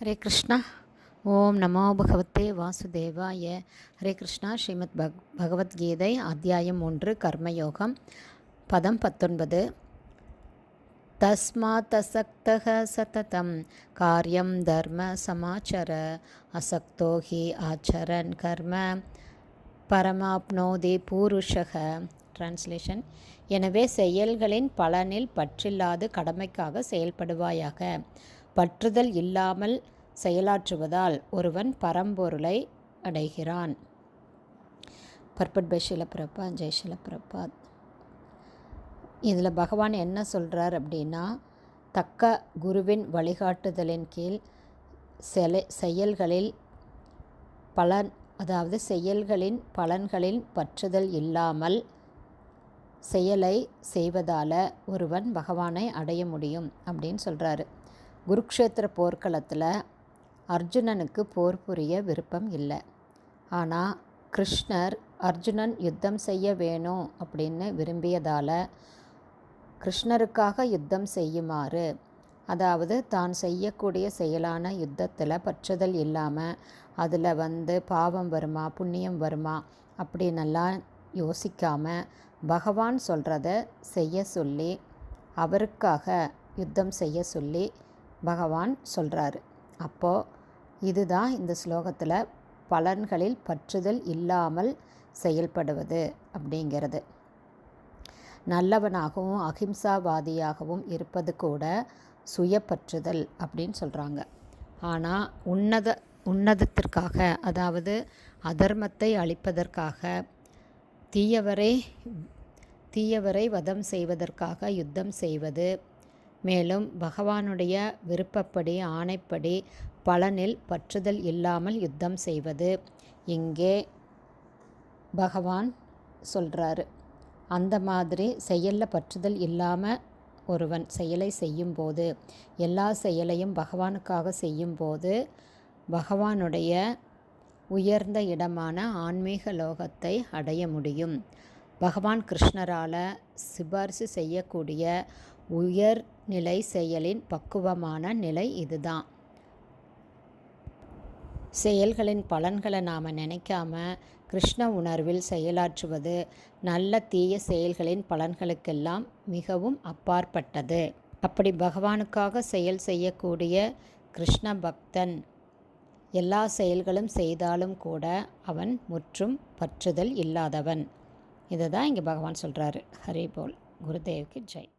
ஹரே கிருஷ்ணா. ஓம் நமோ பகவத்தே வாசுதேவாய. ஹரே கிருஷ்ணா. ஸ்ரீமத் பகவத்கீதை அத்தியாயம் 1 கர்மயோகம். பதம் 19. தஸ்மாத் அசக்தக சததம் காரியம் தர்ம சமாச்சர அசக்தோ ஹி ஆச்சரன் கர்ம பரமாப்னோதி பூருஷக. டிரான்ஸ்லேஷன். எனவே செயல்களின் பலனில் பற்றில்லாது கடமைக்காக செயல்படுவாயாக. பற்றுதல் இல்லாமல் செயலாற்றுவதால் ஒருவன் பரம்பொருளை அடைகிறான். Purport by Sheela Prabhat. ஜெய் ஷீல பிரபாத். இதில் பகவான் என்ன சொல்கிறார் அப்படின்னா, தக்க குருவின் வழிகாட்டுதலின் கீழ் செயல்களில் செயல்களின் பலன்களில் பற்றுதல் இல்லாமல் செயலை செய்வதால் ஒருவன் பகவானை அடைய முடியும் அப்படின்னு சொல்கிறாரு. குருக்ஷேத்திர போர்க்களத்தில் அர்ஜுனனுக்கு போர் புரிய விருப்பம் இல்லை. ஆனால் கிருஷ்ணர் அர்ஜுனன் யுத்தம் செய்ய வேணும் அப்படின்னு விரும்பியதால் கிருஷ்ணருக்காக யுத்தம் செய்யுமாறு, அதாவது தான் செய்யக்கூடிய செயலான யுத்தத்தில் பற்றுதல் இல்லாமல் அதில் பாவம் வருமா புண்ணியம் வருமா அப்படின்னெல்லாம் யோசிக்காமல் பகவான் சொல்கிறத செய்ய சொல்லி, அவருக்காக யுத்தம் செய்ய சொல்லி பகவான் சொல்கிறாரு. அப்போது இதுதான் இந்த ஸ்லோகத்தில் பலன்களில் பற்றுதல் இல்லாமல் செயல்படுவது அப்படிங்கிறது. நல்லவனாகவும் அஹிம்சாவாதியாகவும் இருப்பது கூட சுய பற்றுதல் அப்படின்னு சொல்கிறாங்க. ஆனால் உன்னதத்திற்காக, அதாவது அதர்மத்தை அழிப்பதற்காக, தீயவரை வதம் செய்வதற்காக யுத்தம் செய்வது, மேலும் பகவானுடைய விருப்பப்படி ஆணைப்படி பலனில் பற்றுதல் இல்லாமல் யுத்தம் செய்வது இங்கே பகவான் சொல்கிறாரு. அந்த மாதிரி செயலில் பற்றுதல் இல்லாமல் ஒருவன் செயலை செய்யும்போது, எல்லா செயலையும் பகவானுக்காக செய்யும்போது பகவானுடைய உயர்ந்த இடமான ஆன்மீக லோகத்தை அடைய முடியும். பகவான் கிருஷ்ணரால் சிபாரிசு செய்யக்கூடிய உயர்நிலை செயலின் பக்குவமான நிலை இதுதான். செயல்களின் பலன்களை நாம் நினைக்காம கிருஷ்ண உணர்வில் செயலாற்றுவது நல்ல தீய செயல்களின் பலன்களுக்கெல்லாம் மிகவும் அப்பாற்பட்டது. அப்படி பகவானுக்காக செயல் செய்யக்கூடிய கிருஷ்ண பக்தன் எல்லா செயல்களும் செய்தாலும் கூட அவன் முற்றும் பற்றுதல் இல்லாதவன். இதை தான் இங்கே பகவான் சொல்கிறாரு. ஹரி போல். குருதேவ்க்கு ஜெய்.